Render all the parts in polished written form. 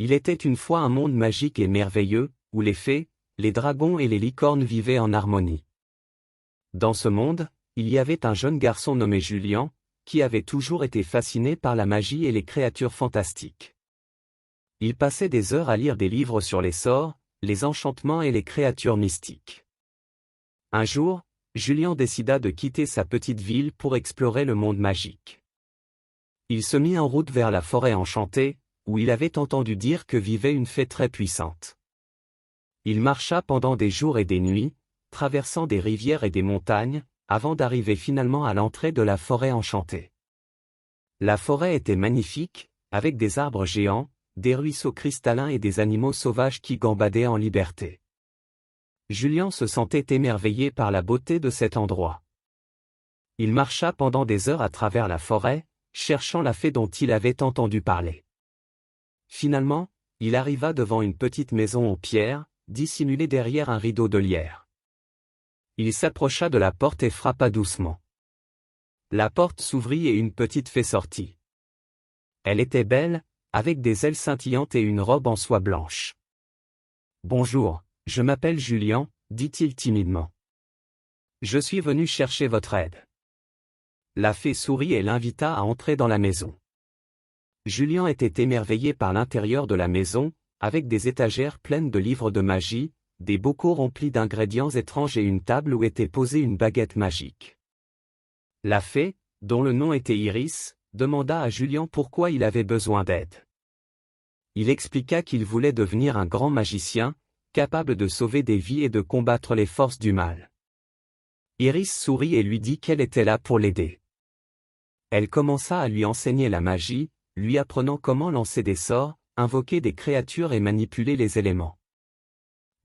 Il était une fois un monde magique et merveilleux, où les fées, les dragons et les licornes vivaient en harmonie. Dans ce monde, il y avait un jeune garçon nommé Julien, qui avait toujours été fasciné par la magie et les créatures fantastiques. Il passait des heures à lire des livres sur les sorts, les enchantements et les créatures mystiques. Un jour, Julien décida de quitter sa petite ville pour explorer le monde magique. Il se mit en route vers la forêt enchantée, où il avait entendu dire que vivait une fée très puissante. Il marcha pendant des jours et des nuits, traversant des rivières et des montagnes, avant d'arriver finalement à l'entrée de la forêt enchantée. La forêt était magnifique, avec des arbres géants, des ruisseaux cristallins et des animaux sauvages qui gambadaient en liberté. Julien se sentait émerveillé par la beauté de cet endroit. Il marcha pendant des heures à travers la forêt, cherchant la fée dont il avait entendu parler. Finalement, il arriva devant une petite maison en pierre, dissimulée derrière un rideau de lierre. Il s'approcha de la porte et frappa doucement. La porte s'ouvrit et une petite fée sortit. Elle était belle, avec des ailes scintillantes et une robe en soie blanche. « Bonjour, je m'appelle Julien, » dit-il timidement. « Je suis venu chercher votre aide. » La fée sourit et l'invita à entrer dans la maison. Julien était émerveillé par l'intérieur de la maison, avec des étagères pleines de livres de magie, des bocaux remplis d'ingrédients étranges et une table où était posée une baguette magique. La fée, dont le nom était Iris, demanda à Julien pourquoi il avait besoin d'aide. Il expliqua qu'il voulait devenir un grand magicien, capable de sauver des vies et de combattre les forces du mal. Iris sourit et lui dit qu'elle était là pour l'aider. Elle commença à lui enseigner la magie, lui apprenant comment lancer des sorts, invoquer des créatures et manipuler les éléments.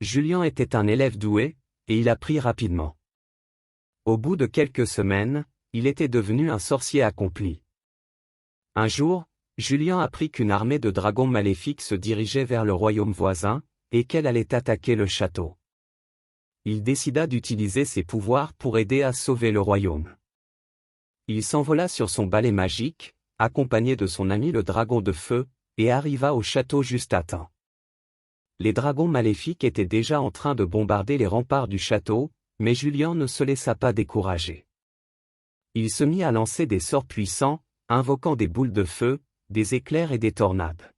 Julien était un élève doué, et il apprit rapidement. Au bout de quelques semaines, il était devenu un sorcier accompli. Un jour, Julien apprit qu'une armée de dragons maléfiques se dirigeait vers le royaume voisin, et qu'elle allait attaquer le château. Il décida d'utiliser ses pouvoirs pour aider à sauver le royaume. Il s'envola sur son balai magique, accompagné de son ami le dragon de feu, et arriva au château juste à temps. Les dragons maléfiques étaient déjà en train de bombarder les remparts du château, mais Julien ne se laissa pas décourager. Il se mit à lancer des sorts puissants, invoquant des boules de feu, des éclairs et des tornades.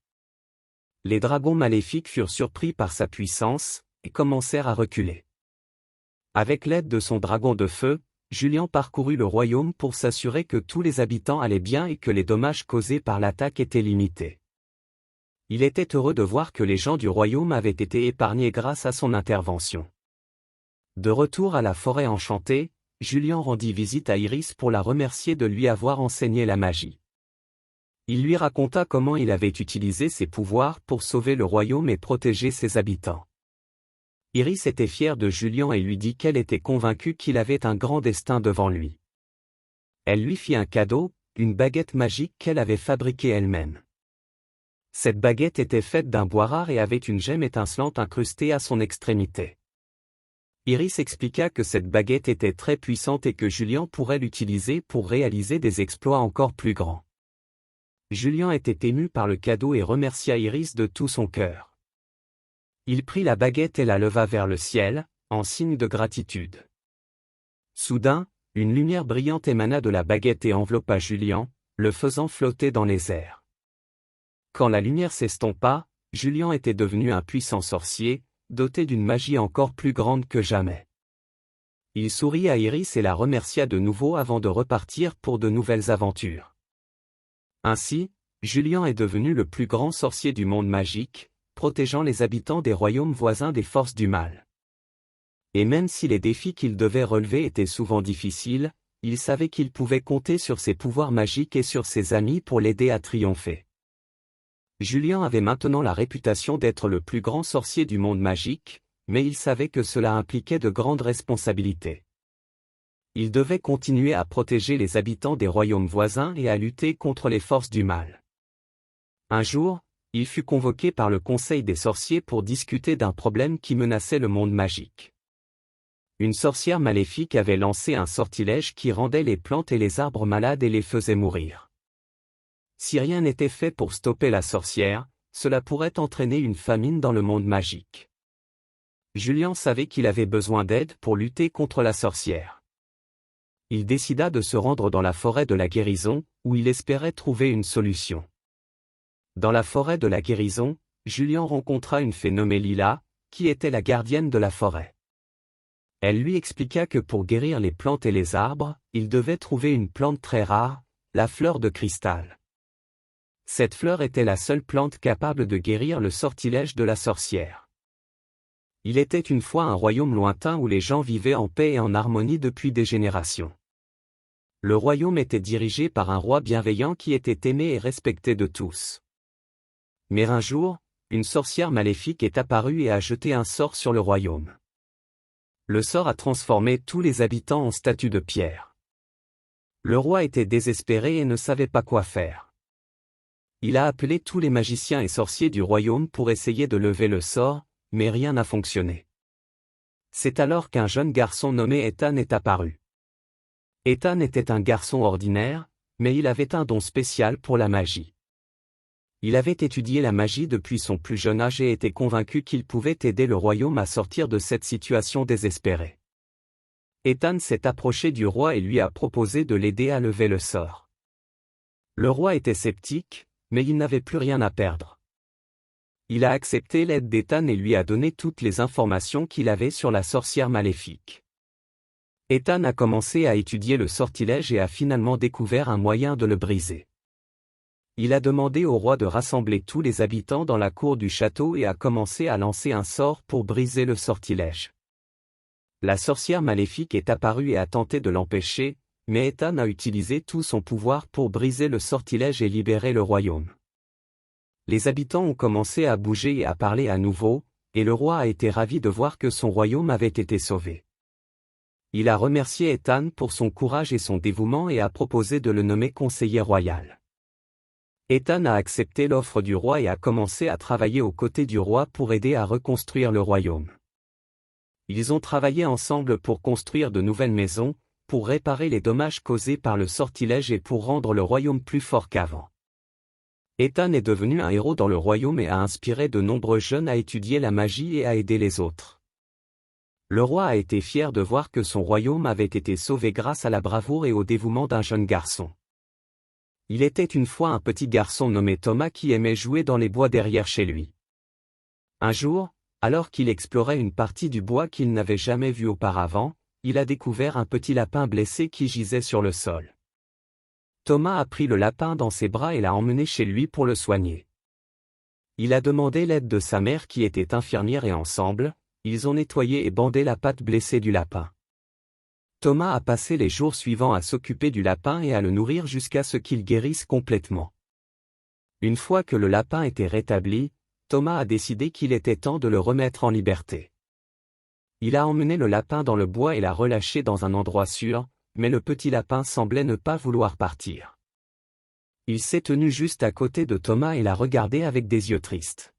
Les dragons maléfiques furent surpris par sa puissance, et commencèrent à reculer. Avec l'aide de son dragon de feu, Julien parcourut le royaume pour s'assurer que tous les habitants allaient bien et que les dommages causés par l'attaque étaient limités. Il était heureux de voir que les gens du royaume avaient été épargnés grâce à son intervention. De retour à la forêt enchantée, Julien rendit visite à Iris pour la remercier de lui avoir enseigné la magie. Il lui raconta comment il avait utilisé ses pouvoirs pour sauver le royaume et protéger ses habitants. Iris était fière de Julien et lui dit qu'elle était convaincue qu'il avait un grand destin devant lui. Elle lui fit un cadeau, une baguette magique qu'elle avait fabriquée elle-même. Cette baguette était faite d'un bois rare et avait une gemme étincelante incrustée à son extrémité. Iris expliqua que cette baguette était très puissante et que Julien pourrait l'utiliser pour réaliser des exploits encore plus grands. Julien était ému par le cadeau et remercia Iris de tout son cœur. Il prit la baguette et la leva vers le ciel, en signe de gratitude. Soudain, une lumière brillante émana de la baguette et enveloppa Julien, le faisant flotter dans les airs. Quand la lumière s'estompa, Julien était devenu un puissant sorcier, doté d'une magie encore plus grande que jamais. Il sourit à Iris et la remercia de nouveau avant de repartir pour de nouvelles aventures. Ainsi, Julien est devenu le plus grand sorcier du monde magique, protégeant les habitants des royaumes voisins des forces du mal. Et même si les défis qu'il devait relever étaient souvent difficiles, il savait qu'il pouvait compter sur ses pouvoirs magiques et sur ses amis pour l'aider à triompher. Julien avait maintenant la réputation d'être le plus grand sorcier du monde magique, mais il savait que cela impliquait de grandes responsabilités. Il devait continuer à protéger les habitants des royaumes voisins et à lutter contre les forces du mal. Un jour, il fut convoqué par le Conseil des sorciers pour discuter d'un problème qui menaçait le monde magique. Une sorcière maléfique avait lancé un sortilège qui rendait les plantes et les arbres malades et les faisait mourir. Si rien n'était fait pour stopper la sorcière, cela pourrait entraîner une famine dans le monde magique. Julien savait qu'il avait besoin d'aide pour lutter contre la sorcière. Il décida de se rendre dans la forêt de la guérison, où il espérait trouver une solution. Dans la forêt de la guérison, Julien rencontra une fée nommée Lila, qui était la gardienne de la forêt. Elle lui expliqua que pour guérir les plantes et les arbres, il devait trouver une plante très rare, la fleur de cristal. Cette fleur était la seule plante capable de guérir le sortilège de la sorcière. Il était une fois un royaume lointain où les gens vivaient en paix et en harmonie depuis des générations. Le royaume était dirigé par un roi bienveillant qui était aimé et respecté de tous. Mais un jour, une sorcière maléfique est apparue et a jeté un sort sur le royaume. Le sort a transformé tous les habitants en statues de pierre. Le roi était désespéré et ne savait pas quoi faire. Il a appelé tous les magiciens et sorciers du royaume pour essayer de lever le sort, mais rien n'a fonctionné. C'est alors qu'un jeune garçon nommé Ethan est apparu. Ethan était un garçon ordinaire, mais il avait un don spécial pour la magie. Il avait étudié la magie depuis son plus jeune âge et était convaincu qu'il pouvait aider le royaume à sortir de cette situation désespérée. Ethan s'est approché du roi et lui a proposé de l'aider à lever le sort. Le roi était sceptique, mais il n'avait plus rien à perdre. Il a accepté l'aide d'Ethan et lui a donné toutes les informations qu'il avait sur la sorcière maléfique. Ethan a commencé à étudier le sortilège et a finalement découvert un moyen de le briser. Il a demandé au roi de rassembler tous les habitants dans la cour du château et a commencé à lancer un sort pour briser le sortilège. La sorcière maléfique est apparue et a tenté de l'empêcher, mais Ethan a utilisé tout son pouvoir pour briser le sortilège et libérer le royaume. Les habitants ont commencé à bouger et à parler à nouveau, et le roi a été ravi de voir que son royaume avait été sauvé. Il a remercié Ethan pour son courage et son dévouement et a proposé de le nommer conseiller royal. Ethan a accepté l'offre du roi et a commencé à travailler aux côtés du roi pour aider à reconstruire le royaume. Ils ont travaillé ensemble pour construire de nouvelles maisons, pour réparer les dommages causés par le sortilège et pour rendre le royaume plus fort qu'avant. Ethan est devenu un héros dans le royaume et a inspiré de nombreux jeunes à étudier la magie et à aider les autres. Le roi a été fier de voir que son royaume avait été sauvé grâce à la bravoure et au dévouement d'un jeune garçon. Il était une fois un petit garçon nommé Thomas qui aimait jouer dans les bois derrière chez lui. Un jour, alors qu'il explorait une partie du bois qu'il n'avait jamais vue auparavant, il a découvert un petit lapin blessé qui gisait sur le sol. Thomas a pris le lapin dans ses bras et l'a emmené chez lui pour le soigner. Il a demandé l'aide de sa mère qui était infirmière et ensemble, ils ont nettoyé et bandé la patte blessée du lapin. Thomas a passé les jours suivants à s'occuper du lapin et à le nourrir jusqu'à ce qu'il guérisse complètement. Une fois que le lapin était rétabli, Thomas a décidé qu'il était temps de le remettre en liberté. Il a emmené le lapin dans le bois et l'a relâché dans un endroit sûr, mais le petit lapin semblait ne pas vouloir partir. Il s'est tenu juste à côté de Thomas et l'a regardé avec des yeux tristes.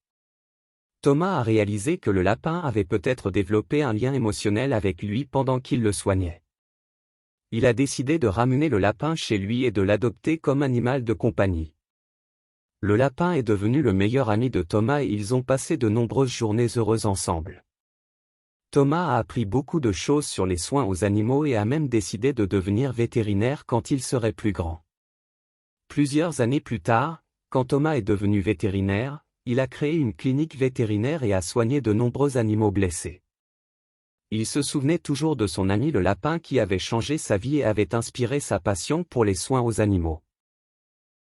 Thomas a réalisé que le lapin avait peut-être développé un lien émotionnel avec lui pendant qu'il le soignait. Il a décidé de ramener le lapin chez lui et de l'adopter comme animal de compagnie. Le lapin est devenu le meilleur ami de Thomas et ils ont passé de nombreuses journées heureuses ensemble. Thomas a appris beaucoup de choses sur les soins aux animaux et a même décidé de devenir vétérinaire quand il serait plus grand. Plusieurs années plus tard, quand Thomas est devenu vétérinaire, il a créé une clinique vétérinaire et a soigné de nombreux animaux blessés. Il se souvenait toujours de son ami le lapin qui avait changé sa vie et avait inspiré sa passion pour les soins aux animaux.